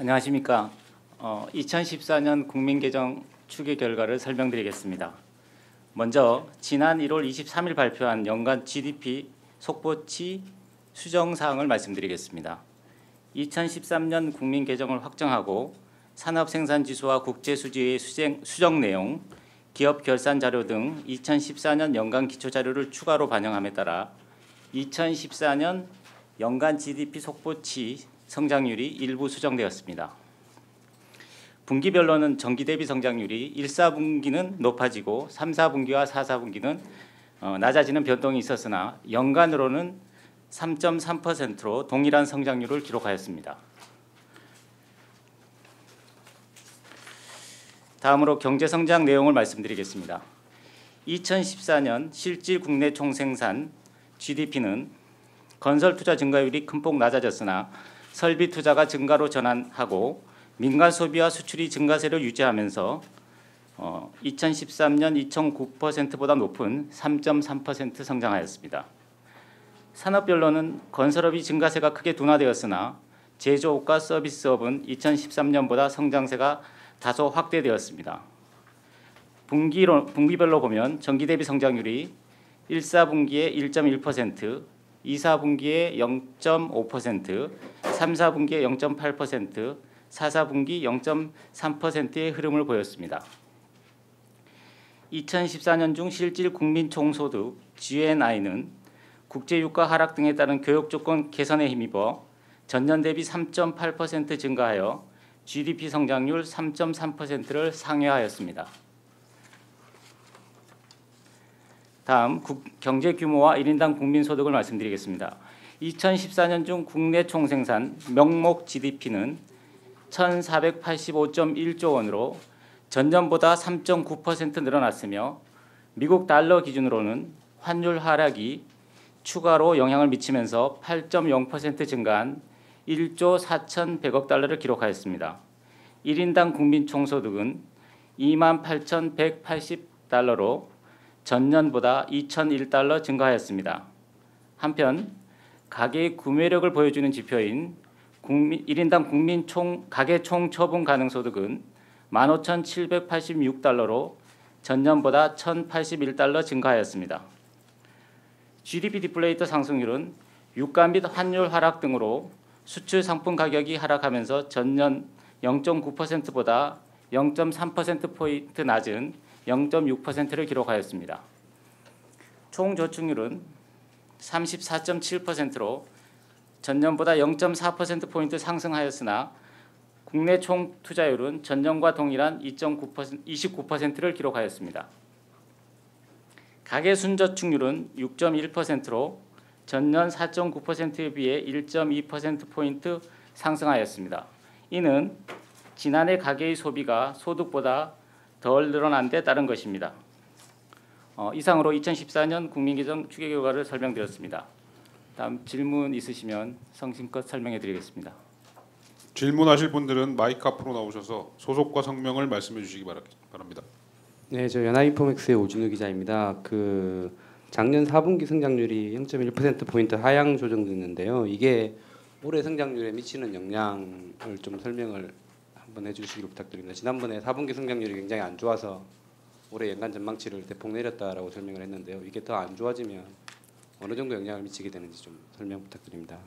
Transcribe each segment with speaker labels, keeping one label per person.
Speaker 1: 안녕하십니까. 2014년 국민개정 추계 결과를 설명드리겠습니다. 먼저 지난 1월 23일 발표한 연간 GDP 속보치 수정사항을 말씀드리겠습니다. 2013년 국민개정을 확정하고 산업생산지수와 국제수지의 수정 내용, 기업 결산 자료 등 2014년 연간 기초자료를 추가로 반영함에 따라 2014년 연간 GDP 속보치 성장률이 일부 수정되었습니다. 분기별로는 전기 대비 성장률이 1, 4분기는 높아지고 3, 4분기와 4, 4분기는 낮아지는 변동이 있었으나 연간으로는 3.3%로 동일한 성장률을 기록하였습니다. 다음으로 경제성장 내용을 말씀드리겠습니다. 2014년 실질 국내 총생산 GDP는 건설 투자 증가율이 큰 폭 낮아졌으나 설비 투자가 증가로 전환하고 민간 소비와 수출이 증가세를 유지하면서 2013년 2.9%보다 높은 3.3% 성장하였습니다. 산업별로는 건설업이 증가세가 크게 둔화되었으나 제조업과 서비스업은 2013년보다 성장세가 다소 확대되었습니다. 분기별로 보면 전기 대비 성장률이 1, 4분기에 1.1%, 2, 4분기에 0.5%, 3, 4분기에 0.8%, 4, 4분기 0.3%의 흐름을 보였습니다. 2014년 중 실질 국민 총소득 GNI는 국제유가 하락 등에 따른 교역 조건 개선에 힘입어 전년 대비 3.8% 증가하여 GDP 성장률 3.3%를 상회하였습니다. 다음 경제 규모와 1인당 국민소득을 말씀드리겠습니다. 2014년 중 국내 총생산 명목 GDP는 1,485.1조 원으로 전년보다 3.9% 늘어났으며 미국 달러 기준으로는 환율 하락이 추가로 영향을 미치면서 8.0% 증가한 1조 4,100억 달러를 기록하였습니다. 1인당 국민 총소득은 28,180달러로 전년보다 2,001달러 증가하였습니다. 한편 가계의 구매력을 보여주는 지표인 1인당 국민 가계 총처분 가능 소득은 15,786달러로 전년보다 1,081달러 증가하였습니다. GDP 디플레이터 상승률은 유가 및 환율 하락 등으로 수출 상품 가격이 하락하면서 전년 0.9%보다 0.3%포인트 낮은 0.6%를 기록하였습니다. 총 저축률은 34.7%로 전년보다 0.4%포인트 상승하였으나 국내 총 투자율은 전년과 동일한 29%를 기록하였습니다. 가계 순저축률은 6.1%로 전년 4.9%에 비해 1.2%포인트 상승하였습니다. 이는 지난해 가계의 소비가 소득보다 덜 늘어난 데 따른 것입니다. 이상으로 2014년 국민개정 추계 결과를 설명드렸습니다. 다음 질문 있으시면 성심껏 설명해 드리겠습니다.
Speaker 2: 질문하실 분들은 마이크 앞으로 나오셔서 소속과 성명을 말씀해 주시기 바랍니다.
Speaker 3: 네, 저 연합인포맥스의 오준우 기자입니다. 작년 4분기 성장률이 0.1%포인트 하향 조정됐는데요. 이게 올해 성장률에 미치는 영향을 좀 설명을 한번 해주시기를 부탁드립니다. 지난번에 4분기 성장률이 굉장히 안 좋아서 올해 연간 전망치를 대폭 내렸다라고 설명을 했는데요. 이게 더 안 좋아지면 어느 정도 영향을 미치게 되는지 좀 설명 부탁드립니다.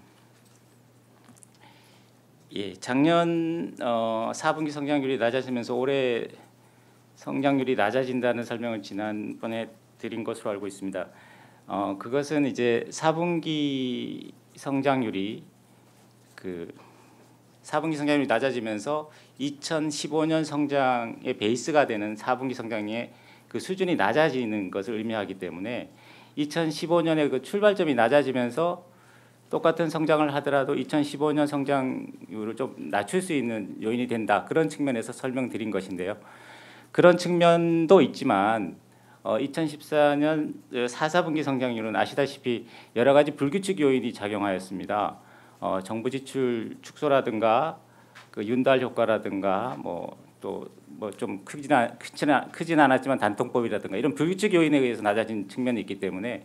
Speaker 1: 예, 작년 4분기 성장률이 낮아지면서 올해 성장률이 낮아진다는 설명을 지난번에 드린 것으로 알고 있습니다. 그것은 이제 4분기 성장률이 4분기 성장률이 낮아지면서 2015년 성장의 베이스가 되는 4분기 성장의 그 수준이 낮아지는 것을 의미하기 때문에 2015년의 그 출발점이 낮아지면서 똑같은 성장을 하더라도 2015년 성장률을 좀 낮출 수 있는 요인이 된다. 그런 측면에서 설명드린 것인데요. 그런 측면도 있지만 2014년 4, 4분기 성장률은 아시다시피 여러 가지 불규칙 요인이 작용하였습니다. 정부 지출 축소라든가 그 윤달 효과라든가 좀 크진 않았지만 단통법이라든가 이런 불규칙 요인에 의해서 낮아진 측면이 있기 때문에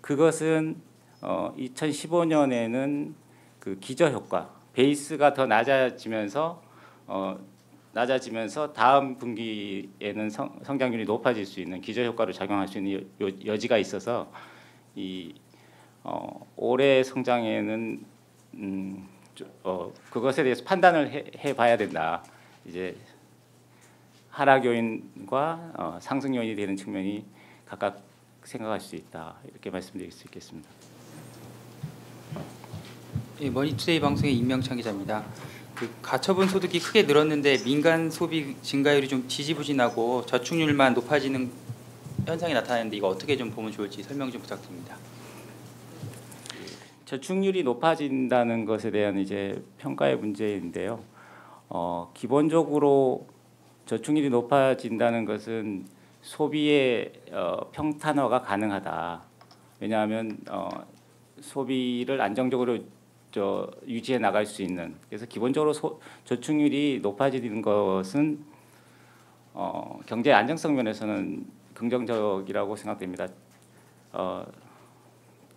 Speaker 1: 그것은 2015년에는 그 기저 효과 베이스가 더 낮아지면서 낮아지면서 다음 분기에는 성장률이 높아질 수 있는 기저효과로 작용할 수 있는 여지가 있어서 이 올해 성장에는 그것에 대해서 판단을 해봐야 된다. 이제 하락 요인과 상승 요인이 되는 측면이 각각 생각할 수 있다. 이렇게 말씀드릴 수 있겠습니다.
Speaker 4: 예, 머니투데이 방송의 임명찬 기자입니다. 그 가처분 소득이 크게 늘었는데 민간 소비 증가율이 좀 지지부진하고 저축률만 높아지는 현상이 나타나는데 이거 어떻게 좀 보면 좋을지 설명 좀 부탁드립니다.
Speaker 1: 저축률이 높아진다는 것에 대한 이제 평가의 문제인데요. 기본적으로 저축률이 높아진다는 것은 소비의 평탄화가 가능하다. 왜냐하면 소비를 안정적으로 유지해 나갈 수 있는. 그래서 기본적으로 저축률이 높아지는 것은 경제 안정성 면에서는 긍정적이라고 생각됩니다.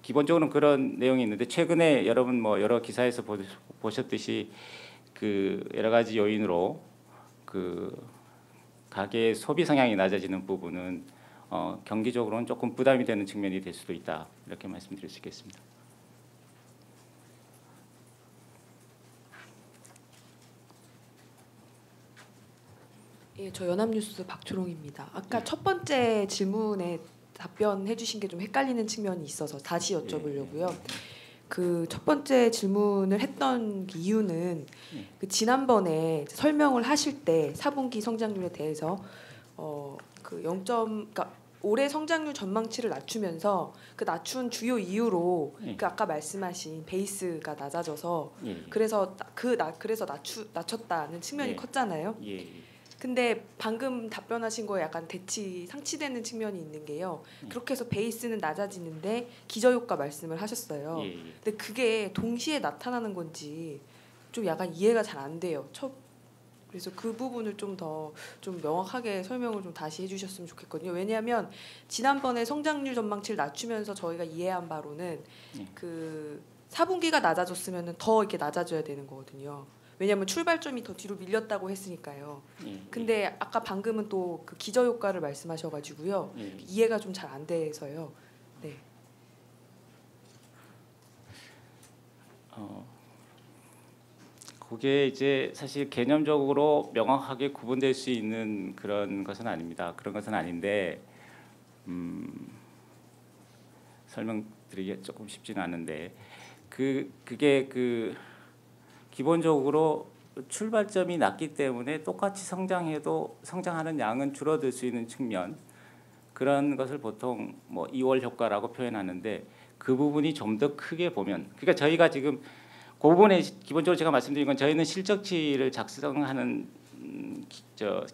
Speaker 1: 기본적으로는 그런 내용이 있는데 최근에 여러분 뭐 여러 기사에서 보셨듯이 그 여러 가지 요인으로 그 가계의 소비 성향이 낮아지는 부분은 경기적으로는 조금 부담이 되는 측면이 될 수도 있다. 이렇게 말씀드릴 수 있겠습니다.
Speaker 5: 예, 저 연합뉴스 박초롱입니다. 아까 첫 번째 질문에 답변해 주신 게 좀 헷갈리는 측면이 있어서 다시 여쭤보려고요. 그 첫 번째 질문을 했던 이유는 그 지난번에 설명을 하실 때 4분기 성장률에 대해서 그러니까 올해 성장률 전망치를 낮추면서 그 낮춘 주요 이유로 그 아까 말씀하신 베이스가 낮아져서 그래서 낮췄다는 측면이 컸잖아요. 근데 방금 답변하신 거에 약간 상치되는 측면이 있는 게요. 그렇게 해서 베이스는 낮아지는데 기저효과 말씀을 하셨어요. 근데 그게 동시에 나타나는 건지 좀 약간 이해가 잘 안 돼요. 그래서 그 부분을 좀 더 좀 명확하게 설명을 좀 다시 해주셨으면 좋겠거든요. 왜냐하면 지난번에 성장률 전망치를 낮추면서 저희가 이해한 바로는 그 4분기가 낮아졌으면 더 이렇게 낮아져야 되는 거거든요. 왜냐하면 출발점이 더 뒤로 밀렸다고 했으니까요. 근데 아까 방금은 또 그 기저효과를 말씀하셔가지고요. 이해가 좀 잘 안 돼서요. 네.
Speaker 1: 그게 이제 사실 개념적으로 명확하게 구분될 수 있는 그런 것은 아닙니다. 그런 것은 아닌데 설명드리기 조금 쉽지는 않은데 그게 기본적으로 출발점이 낮기 때문에 똑같이 성장해도 성장하는 양은 줄어들 수 있는 측면, 그런 것을 보통 뭐 2월 효과라고 표현하는데 그 부분이 좀 더 크게 보면, 그러니까 저희가 지금 그 부분에 기본적으로 제가 말씀드린 건 저희는 실적치를 작성하는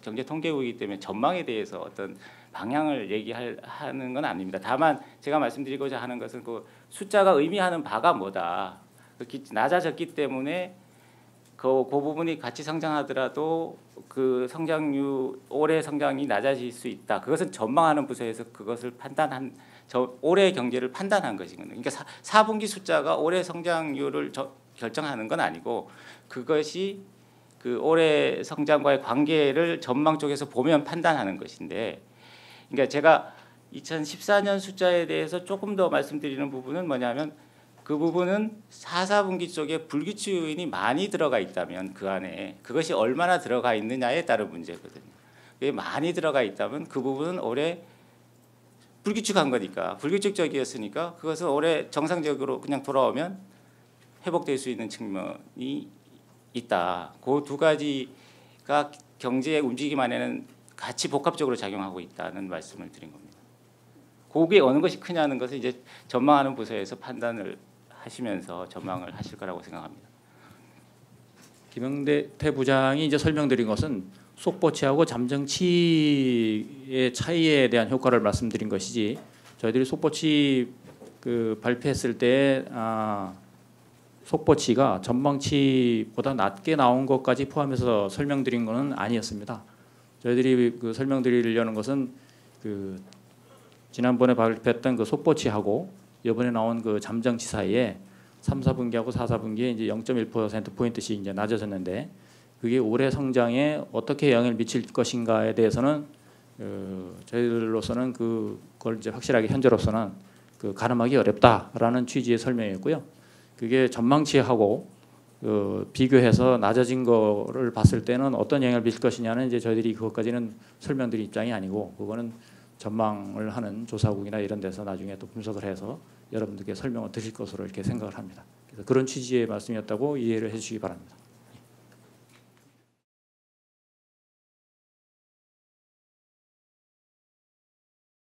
Speaker 1: 경제통계국이기 때문에 전망에 대해서 어떤 방향을 얘기하는 건 아닙니다. 다만 제가 말씀드리고자 하는 것은 그 숫자가 의미하는 바가 뭐다. 낮아졌기 때문에 그 부분이 같이 성장하더라도 그 성장률 올해 성장이 낮아질 수 있다. 그것은 전망하는 부서에서 그것을 올해 경제를 판단한 것이거든요. 그러니까 4분기 숫자가 올해 성장률을 결정하는 건 아니고 그것이 그 올해 성장과의 관계를 전망 쪽에서 보면 판단하는 것인데, 그러니까 제가 2014년 숫자에 대해서 조금 더 말씀드리는 부분은 뭐냐면 그 부분은 4분기 쪽에 불규칙 요인이 많이 들어가 있다면 그 안에 그것이 얼마나 들어가 있느냐에 따른 문제거든요. 그게 많이 들어가 있다면 그 부분은 올해 불규칙한 거니까, 불규칙적이었으니까 그것은 올해 정상적으로 그냥 돌아오면 회복될 수 있는 측면이 있다. 그 두 가지가 경제의 움직임 안에는 같이 복합적으로 작용하고 있다는 말씀을 드린 겁니다. 그게 어느 것이 크냐는 것은 이제 전망하는 부서에서 판단을 하시면서 전망을 하실 거라고 생각합니다.
Speaker 6: 김영대 부장이 이제 설명드린 것은 속보치하고 잠정치의 차이에 대한 효과를 말씀드린 것이지, 저희들이 속보치 그 발표했을 때 속보치가 전망치보다 낮게 나온 것까지 포함해서 설명드린 것은 아니었습니다. 저희들이 그 설명드리려는 것은 그 지난번에 발표했던 그 속보치하고 이번에 나온 그 잠정치 사이에 3, 4분기하고 4, 4분기에 이제 0.1% 포인트씩 이제 낮아졌는데, 그게 올해 성장에 어떻게 영향을 미칠 것인가에 대해서는 저희들로서는 그걸 이제 확실하게 현재로서는 가늠하기 어렵다라는 취지의 설명이었고요. 그게 전망치하고 비교해서 낮아진 거를 봤을 때는 어떤 영향을 미칠 것이냐는 이제 저희들이 그것까지는 설명드릴 입장이 아니고 그거는 전망을 하는 조사국이나 이런 데서 나중에 또 분석을 해서 여러분들께 설명을 드릴 것으로 이렇게 생각을 합니다. 그래서 그런 취지의 말씀이었다고 이해를 해주시기 바랍니다.